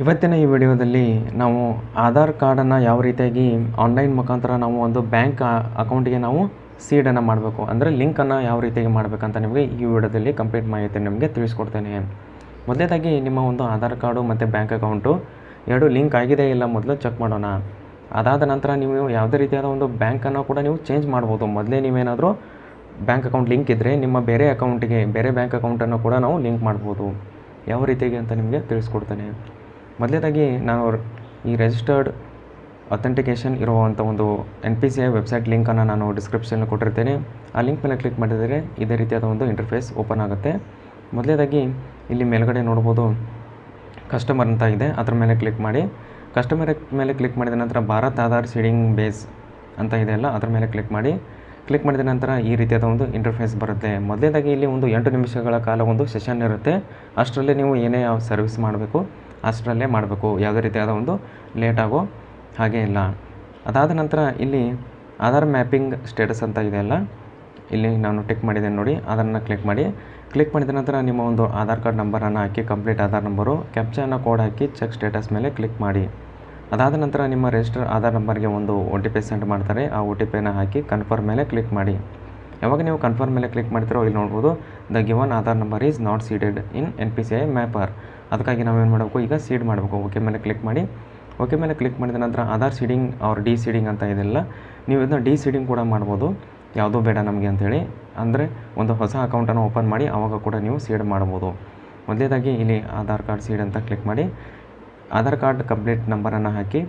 ಇವತ್ತಿನ ಈ ವಿಡಿಯೋದಲ್ಲಿ ನಾವು ಆಧಾರ್ ಕಾರ್ಡನ್ನು ಯಾವ ರೀತಿಯಾಗಿ ಆನ್ಲೈನ್ ಮುಖಾಂತರ ನಾವು ಒಂದು ಬ್ಯಾಂಕ್ ಅಕೌಂಟಿಗೆ ನಾವು ಸೀಡನ್ನು ಮಾಡಬೇಕು, ಅಂದರೆ ಲಿಂಕನ್ನು ಯಾವ ರೀತಿಯಾಗಿ ಮಾಡಬೇಕಂತ ನಿಮಗೆ ಈ ವಿಡಿಯೋದಲ್ಲಿ ಕಂಪ್ಲೀಟ್ ಮಾಹಿತಿ ನಿಮಗೆ ತಿಳಿಸ್ಕೊಡ್ತೇನೆ. ಮೊದಲನೇದಾಗಿ ನಿಮ್ಮ ಒಂದು ಆಧಾರ್ ಕಾರ್ಡು ಮತ್ತು ಬ್ಯಾಂಕ್ ಅಕೌಂಟು ಎರಡು ಲಿಂಕ್ ಆಗಿದೆ ಇಲ್ಲ ಮೊದಲು ಚೆಕ್ ಮಾಡೋಣ. ಅದಾದ ನಂತರ ನೀವು ಯಾವುದೇ ರೀತಿಯಾದ ಒಂದು ಬ್ಯಾಂಕನ್ನು ಕೂಡ ನೀವು ಚೇಂಜ್ ಮಾಡ್ಬೋದು. ಮೊದಲೇ ನೀವೇನಾದರೂ ಬ್ಯಾಂಕ್ ಅಕೌಂಟ್ ಲಿಂಕ್ ಇದ್ದರೆ ನಿಮ್ಮ ಬೇರೆ ಅಕೌಂಟಿಗೆ ಬೇರೆ ಬ್ಯಾಂಕ್ ಅಕೌಂಟನ್ನು ಕೂಡ ನಾವು ಲಿಂಕ್ ಮಾಡ್ಬೋದು. ಯಾವ ರೀತಿಯಾಗಿ ಅಂತ ನಿಮಗೆ ತಿಳಿಸ್ಕೊಡ್ತೇನೆ. ಮೊದಲನೇದಾಗಿ ನಾನು ಈ ರಿಜಿಸ್ಟರ್ಡ್ ಅಥೆಂಟಿಕೇಷನ್ ಇರುವಂಥ ಒಂದು NPCI ವೆಬ್ಸೈಟ್ ಲಿಂಕನ್ನು ನಾನು ಡಿಸ್ಕ್ರಿಪ್ಷನ್ ಕೊಟ್ಟಿರ್ತೇನೆ. ಆ ಲಿಂಕ್ ಮೇಲೆ ಕ್ಲಿಕ್ ಮಾಡಿದರೆ ಇದೇ ರೀತಿಯಾದ ಒಂದು ಇಂಟರ್ಫೇಸ್ ಓಪನ್ ಆಗುತ್ತೆ. ಮೊದಲನೇದಾಗಿ ಇಲ್ಲಿ ಮೇಲ್ಗಡೆ ನೋಡ್ಬೋದು ಕಸ್ಟಮರ್ ಅಂತ ಇದೆ, ಅದರ ಮೇಲೆ ಕ್ಲಿಕ್ ಮಾಡಿ. ಕಸ್ಟಮರ್ ಮೇಲೆ ಕ್ಲಿಕ್ ಮಾಡಿದ ನಂತರ ಭಾರತ್ ಆಧಾರ್ ಸೀಡಿಂಗ್ ಬೇಸ್ ಅಂತ ಇದೆಯಲ್ಲ, ಅದರ ಮೇಲೆ ಕ್ಲಿಕ್ ಮಾಡಿ. ಕ್ಲಿಕ್ ಮಾಡಿದ ನಂತರ ಈ ರೀತಿಯಾದ ಒಂದು ಇಂಟರ್ಫೇಸ್ ಬರುತ್ತೆ. ಮೊದಲನೇದಾಗಿ ಇಲ್ಲಿ ಒಂದು 8 ನಿಮಿಷಗಳ ಕಾಲ ಒಂದು ಸೆಷನ್ ಇರುತ್ತೆ. ಅಷ್ಟರಲ್ಲೇ ನೀವು ಏನೇ ಯಾವ ಸರ್ವಿಸ್ ಮಾಡಬೇಕು ಅಷ್ಟರಲ್ಲೇ ಮಾಡಬೇಕು, ಯಾವುದೇ ರೀತಿಯಾದ ಒಂದು ಲೇಟ್ ಆಗೋ ಹಾಗೆ ಇಲ್ಲ. ಅದಾದ ನಂತರ ಇಲ್ಲಿ ಆಧಾರ್ ಮ್ಯಾಪಿಂಗ್ ಸ್ಟೇಟಸ್ ಅಂತ ಇದೆಯಲ್ಲ, ಇಲ್ಲಿ ನಾನು ಟಿಕ್ ಮಾಡಿದ್ದೇನೆ ನೋಡಿ, ಅದನ್ನು ಕ್ಲಿಕ್ ಮಾಡಿ. ಕ್ಲಿಕ್ ಮಾಡಿದ ನಂತರ ನಿಮ್ಮ ಒಂದು ಆಧಾರ್ ಕಾರ್ಡ್ ನಂಬರನ್ನು ಹಾಕಿ, ಕಂಪ್ಲೀಟ್ ಆಧಾರ್ ನಂಬರು, ಕ್ಯಾಪ್ಚಾನ ಕೋಡ್ ಹಾಕಿ ಚೆಕ್ ಸ್ಟೇಟಸ್ ಮೇಲೆ ಕ್ಲಿಕ್ ಮಾಡಿ. ಅದಾದ ನಂತರ ನಿಮ್ಮ ರಿಜಿಸ್ಟರ್ ಆಧಾರ್ ನಂಬರ್ಗೆ ಒಂದು OTP ಸೆಂಡ್ ಮಾಡ್ತಾರೆ. ಆ OTPನ ಹಾಕಿ ಕನ್ಫರ್ಮ್ ಮೇಲೆ ಕ್ಲಿಕ್ ಮಾಡಿ. ಯಾವಾಗ ನೀವು ಕನ್ಫರ್ಮ್ ಮೇಲೆ ಕ್ಲಿಕ್ ಮಾಡ್ತೀರೋ ಇಲ್ಲಿ ನೋಡ್ಬೋದು the given Aadhaar number is not seeded in NPCI ಮ್ಯಾಪರ್. ಅದಕ್ಕಾಗಿ ನಾವೇನು ಮಾಡಬೇಕು, ಈಗ ಸೀಡ್ ಮಾಡಬೇಕು. ಓಕೆ ಮೇಲೆ ಕ್ಲಿಕ್ ಮಾಡಿ. ಓಕೆ ಮೇಲೆ ಕ್ಲಿಕ್ ಮಾಡಿದ ನಂತರ ಆಧಾರ್ ಸೀಡಿಂಗ್ ಅವ್ರ ಡಿ ಸೀಡಿಂಗ್ ಅಂತ ಇದೆಲ್ಲ, ನೀವು ಇದನ್ನ ಡಿ ಸೀಡಿಂಗ್ ಕೂಡ ಮಾಡ್ಬೋದು. ಯಾವುದೂ ಬೇಡ ನಮಗೆ ಅಂಥೇಳಿ, ಅಂದರೆ ಒಂದು ಹೊಸ ಅಕೌಂಟನ್ನು ಓಪನ್ ಮಾಡಿ ಆವಾಗ ಕೂಡ ನೀವು ಸೀಡ್ ಮಾಡ್ಬೋದು. ಮೊದಲೇದಾಗಿ ಇಲ್ಲಿ ಆಧಾರ್ ಕಾರ್ಡ್ ಸೀಡ್ ಅಂತ ಕ್ಲಿಕ್ ಮಾಡಿ. ಆಧಾರ್ ಕಾರ್ಡ್ ಕಂಪ್ಲೀಟ್ ನಂಬರನ್ನು ಹಾಕಿ.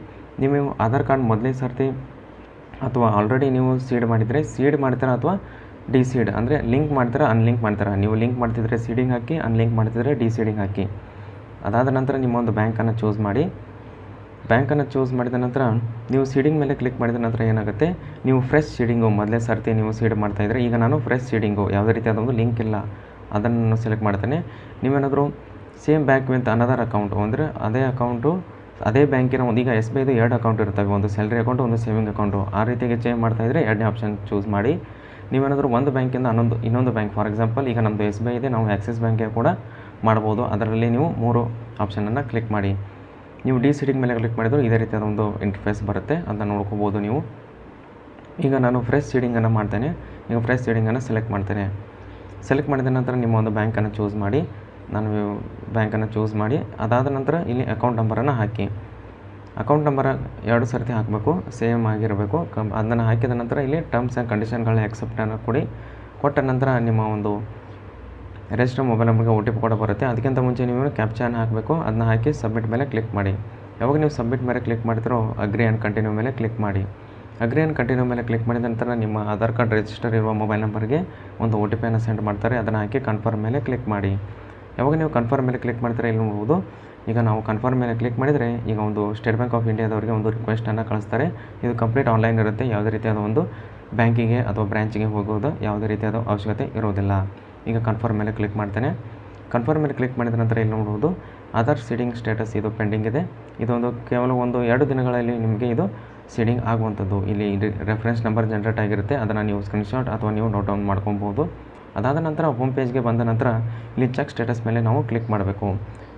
ನೀವು ಆಧಾರ್ ಕಾರ್ಡ್ ಮೊದಲೇ ಸರ್ತಿ ಅಥವಾ ಆಲ್ರೆಡಿ ನೀವು ಸೀಡ್ ಮಾಡಿದರೆ ಸೀಡ್ ಮಾಡ್ತೀರಾ ಅಥವಾ ಡಿ ಸೀಡ್ ಅಂದರೆ ಲಿಂಕ್ ಮಾಡ್ತೀರಾ ಅನ್ಲಿಂಕ್ ಮಾಡ್ತೀರಾ. ನೀವು ಲಿಂಕ್ ಮಾಡ್ತಿದ್ರೆ ಸೀಡಿಂಗ್ ಹಾಕಿ, ಅನ್ಲಿಂಕ್ ಮಾಡ್ತಿದ್ರೆ ಡಿ ಸೀಡಿಂಗ್ ಹಾಕಿ. ಅದಾದ ನಂತರ ನಿಮ್ಮ ಒಂದು ಬ್ಯಾಂಕನ್ನು ಚೂಸ್ ಮಾಡಿ. ಬ್ಯಾಂಕನ್ನು ಚೂಸ್ ಮಾಡಿದ ನಂತರ ನೀವು ಸೀಡಿಂಗ್ ಮೇಲೆ ಕ್ಲಿಕ್ ಮಾಡಿದ ನಂತರ ಏನಾಗುತ್ತೆ, ನೀವು ಫ್ರೆಶ್ ಸೀಡಿಂಗು ಮೊದಲೇ ಸರ್ತಿ ನೀವು ಸೀಡ್ ಮಾಡ್ತಾಯಿದ್ರೆ, ಈಗ ನಾನು ಫ್ರೆಶ್ ಸೀಡಿಂಗು ಯಾವುದೇ ರೀತಿಯಾದ ಒಂದು ಲಿಂಕ್ ಇಲ್ಲ ಅದನ್ನು ಸೆಲೆಕ್ಟ್ ಮಾಡ್ತೇನೆ. ನೀವೇನಾದರೂ same bank with another account ಅಂದರೆ ಅದೇ ಅಕೌಂಟು ಅದೇ ಬ್ಯಾಂಕಿನ ಒಂದು, ಈಗ SBIದು 2 ಅಕೌಂಟ್ ಇರ್ತವೆ, ಒಂದು ಸ್ಯಾಲ್ರಿ ಅಕೌಂಟು ಒಂದು ಸೇವಿಂಗ್ ಅಕೌಂಟು. ಆ ರೀತಿಯಾಗಿ ಚೇಂಜ್ ಮಾಡ್ತಾಯಿದ್ರೆ 2ನೇ ಆಪ್ಷನ್ ಚೂಸ್ ಮಾಡಿ. ನೀವೇನಾದರೂ ಒಂದು ಬ್ಯಾಂಕಿಂದ ಇನ್ನೊಂದು ಬ್ಯಾಂಕ್, ಫಾರ್ ಎಕ್ಸಾಂಪಲ್ ಈಗ ನಮ್ಮದು SBI ಇದೆ, ನಾವು ಆಕ್ಸಿಸ್ ಬ್ಯಾಂಕಿಗೆ ಕೂಡ ಮಾಡ್ಬೋದು. ಅದರಲ್ಲಿ ನೀವು 3 ಆಪ್ಷನನ್ನು ಕ್ಲಿಕ್ ಮಾಡಿ. ನೀವು ಡಿ ಸೀಡಿಂಗ್ ಮೇಲೆ ಕ್ಲಿಕ್ ಮಾಡಿದ್ರು ಇದೇ ರೀತಿಯಾದ ಒಂದು ಇಂಟರ್ಫೇಸ್ ಬರುತ್ತೆ, ಅದನ್ನು ನೋಡ್ಕೋಬೋದು ನೀವು. ಈಗ ನಾನು ಫ್ರೆಶ್ ಸೀಡಿಂಗನ್ನು ಮಾಡ್ತೇನೆ. ಈಗ ಫ್ರೆಶ್ ಸೀಡಿಂಗನ್ನು ಸೆಲೆಕ್ಟ್ ಮಾಡ್ತೇನೆ. ಸೆಲೆಕ್ಟ್ ಮಾಡಿದ ನಂತರ ನಿಮ್ಮ ಒಂದು ಬ್ಯಾಂಕನ್ನು ಚೂಸ್ ಮಾಡಿ. ನಾನು ಬ್ಯಾಂಕನ್ನು ಚೂಸ್ ಮಾಡಿ. ಅದಾದ ನಂತರ ಇಲ್ಲಿ ಅಕೌಂಟ್ ನಂಬರನ್ನು ಹಾಕಿ. ಅಕೌಂಟ್ ನಂಬರ 2 ಸರ್ತಿ ಹಾಕಬೇಕು, ಸೇಮ್ ಆಗಿರಬೇಕು. ಅದನ್ನು ಹಾಕಿದ ನಂತರ ಇಲ್ಲಿ ಟರ್ಮ್ಸ್ ಆ್ಯಂಡ್ ಕಂಡೀಷನ್ಗಳನ್ನ ಆಕ್ಸೆಪ್ಟನ್ನು ಕೊಟ್ಟ ನಂತರ ನಿಮ್ಮ ಒಂದು ರಿಜಿಸ್ಟರ್ ಮೊಬೈಲ್ ನಂಬರ್ಗೆ OTP ಕೂಡ ಬರುತ್ತೆ. ಅದಕ್ಕಿಂತ ಮುಂಚೆ ನೀವು ಕ್ಯಾಪ್ಚಾನ ಹಾಕಬೇಕು. ಅದನ್ನ ಹಾಕಿ ಸಬ್ಮಿಟ್ ಮೇಲೆ ಕ್ಲಿಕ್ ಮಾಡಿ. ಯಾವಾಗ ನೀವು ಸಬ್ಮಿಟ್ ಮೇಲೆ ಕ್ಲಿಕ್ ಮಾಡ್ತಿರೋ ಅಗ್ರಿ ಆ್ಯಂಡ್ ಕಂಟಿನ್ಯೂ ಮೇಲೆ ಕ್ಲಿಕ್ ಮಾಡಿ. ಅಗ್ರಿ ಆ್ಯಂಡ್ ಕಂಟಿನ್ಯೂ ಮೇಲೆ ಕ್ಲಿಕ್ ಮಾಡಿದ ನಂತರ ನಿಮ್ಮ ಆಧಾರ್ ಕಾರ್ಡ್ ರಿಜಿಸ್ಟರ್ ಇರುವ ಮೊಬೈಲ್ ನಂಬರ್ಗೆ ಒಂದು OTPಯನ್ನು ಸೆಂಡ್ ಮಾಡ್ತಾರೆ. ಅದನ್ನು ಹಾಕಿ ಕನ್ಫರ್ಮ್ ಮೇಲೆ ಕ್ಲಿಕ್ ಮಾಡಿ. ಯಾವಾಗ ನೀವು ಕನ್ಫರ್ಮ್ ಮೇಲೆ ಕ್ಲಿಕ್ ಮಾಡ್ತೀರಾ ಇಲ್ಲಿ ನೋಡ್ಬೋದು, ಈಗ ನಾವು ಕನ್ಫರ್ಮ್ ಮೇಲೆ ಕ್ಲಿಕ್ ಮಾಡಿದರೆ ಈಗ ಒಂದು ಸ್ಟೇಟ್ ಬ್ಯಾಂಕ್ ಆಫ್ ಇಂಡಿಯಾದವರಿಗೆ ಒಂದು ರಿಕ್ವೆಸ್ಟನ್ನು ಕಳಿಸ್ತಾರೆ. ಇದು ಕಂಪ್ಲೀಟ್ ಆನ್ಲೈನ್ ಇರುತ್ತೆ, ಯಾವುದೇ ರೀತಿಯಾದ ಒಂದು ಬ್ಯಾಂಕಿಗೆ ಅಥವಾ ಬ್ರ್ಯಾಂಚಿಗೆ ಹೋಗೋದು ಯಾವುದೇ ರೀತಿಯಾದ ಅವಶ್ಯಕತೆ ಇರೋದಿಲ್ಲ. ಈಗ ಕನ್ಫರ್ಮ್ ಮೇಲೆ ಕ್ಲಿಕ್ ಮಾಡ್ತೇನೆ. ಕನ್ಫರ್ಮ್ ಮೇಲೆ ಕ್ಲಿಕ್ ಮಾಡಿದ ನಂತರ ಇಲ್ಲಿ ನೋಡ್ಬೋದು ಆಧಾರ್ ಸೀಡಿಂಗ್ ಸ್ಟೇಟಸ್ ಇದು ಪೆಂಡಿಂಗ್ ಇದೆ. ಇದೊಂದು ಕೇವಲ 2 ದಿನಗಳಲ್ಲಿ ನಿಮಗೆ ಇದು ಸೀಡಿಂಗ್ ಆಗುವಂಥದ್ದು. ಇಲ್ಲಿ ರೆಫರೆನ್ಸ್ ನಂಬರ್ ಜನರೇಟ್ ಆಗಿರುತ್ತೆ, ಅದನ್ನು ನೀವು ಸ್ಕ್ರೀನ್ಶಾಟ್ ಅಥವಾ ನೀವು ನೋಟ್ ಡೌನ್ ಮಾಡ್ಕೊಬೋದು. ಅದಾದ ನಂತರ ಹೋಮ್ ಪೇಜ್ಗೆ ಬಂದ ನಂತರ ಇಲ್ಲಿ ಚೆಕ್ ಸ್ಟೇಟಸ್ ಮೇಲೆ ನಾವು ಕ್ಲಿಕ್ ಮಾಡಬೇಕು.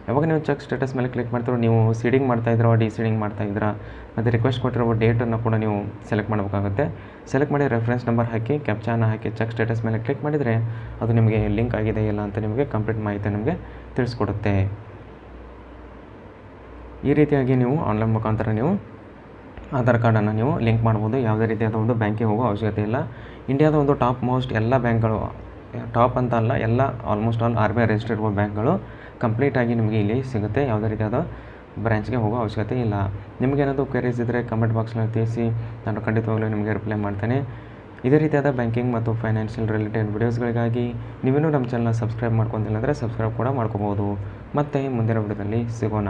ಯಾವಾಗ ನೀವು ಚೆಕ್ ಸ್ಟೇಟಸ್ ಮೇಲೆ ಕ್ಲಿಕ್ ಮಾಡ್ತೀರೋ ನೀವು ಸೀಡಿಂಗ್ ಮಾಡ್ತಾಯಿದ್ದೀರಾ ಡಿ ಸೀಡಿಂಗ್ ಮಾಡ್ತಾಯಿದ್ದೀರಾ ಮತ್ತು ರಿಕ್ವೆಸ್ಟ್ ಕೊಟ್ಟಿರೋ ಡೇಟನ್ನು ಕೂಡ ನೀವು ಸೆಲೆಕ್ಟ್ ಮಾಡಬೇಕಾಗುತ್ತೆ. ಸೆಲೆಕ್ಟ್ ಮಾಡಿ ರೆಫರೆನ್ಸ್ ನಂಬರ್ ಹಾಕಿ ಕ್ಯಾಪ್ಚಾನ ಹಾಕಿ ಚೆಕ್ ಸ್ಟೇಟಸ್ ಮೇಲೆ ಕ್ಲಿಕ್ ಮಾಡಿದರೆ ಅದು ನಿಮಗೆ ಲಿಂಕ್ ಆಗಿದೆ ಇಲ್ಲ ಅಂತ ನಿಮಗೆ ಕಂಪ್ಲೀಟ್ ಮಾಹಿತಿ ನಿಮಗೆ ತಿಳಿಸ್ಕೊಡುತ್ತೆ. ಈ ರೀತಿಯಾಗಿ ನೀವು ಆನ್ಲೈನ್ ಮುಖಾಂತರ ನೀವು ಆಧಾರ್ ಕಾರ್ಡನ್ನು ನೀವು ಲಿಂಕ್ ಮಾಡ್ಬೋದು. ಯಾವುದೇ ರೀತಿಯಾದ ಒಂದು ಬ್ಯಾಂಕಿಗೆ ಹೋಗೋ ಅವಶ್ಯಕತೆ ಇಲ್ಲ. ಇಂಡಿಯಾದ ಒಂದು ಟಾಪ್ ಮೋಸ್ಟ್ ಎಲ್ಲ ಬ್ಯಾಂಕ್ಗಳು, ಟಾಪ್ ಅಂತ ಅಲ್ಲ, ಎಲ್ಲ ಆಲ್ಮೋಸ್ಟ್ ಆಲ್ RBI ರಿಜಿಸ್ಟರ್ ಇರುವ ಬ್ಯಾಂಕ್ಗಳು ಕಂಪ್ಲೀಟಾಗಿ ನಿಮಗೆ ಇಲ್ಲಿ ಸಿಗುತ್ತೆ. ಯಾವುದೇ ರೀತಿಯಾದ ಬ್ರ್ಯಾಂಚ್ಗೆ ಹೋಗೋ ಅವಶ್ಯಕತೆ ಇಲ್ಲ. ನಿಮಗೇನಾದರೂ ಕ್ವೆರೀಸ್ ಇದ್ದರೆ ಕಮೆಂಟ್ ಬಾಕ್ಸ್ನಲ್ಲಿ ತಿಳಿಸಿ, ನಾನು ಖಂಡಿತವಾಗಲೂ ನಿಮಗೆ ರಿಪ್ಲೈ ಮಾಡ್ತೇನೆ. ಇದೇ ರೀತಿಯಾದ ಬ್ಯಾಂಕಿಂಗ್ ಮತ್ತು ಫೈನಾನ್ಷಿಯಲ್ ರಿಲೇಟೆಡ್ ವಿಡಿಯೋಸ್ಗಳಿಗಾಗಿ ನೀವೇನೂ ನಮ್ಮ ಚಾನಲ್ನ ಸಬ್ಸ್ಕ್ರೈಬ್ ಮಾಡ್ಕೊತಿಲ್ಲ ಅಂದರೆ ಸಬ್ಸ್ಕ್ರೈಬ್ ಕೂಡ ಮಾಡ್ಕೋಬೋದು. ಮತ್ತು ಮುಂದಿನ ವಿಡಿಯೋದಲ್ಲಿ ಸಿಗೋಣ.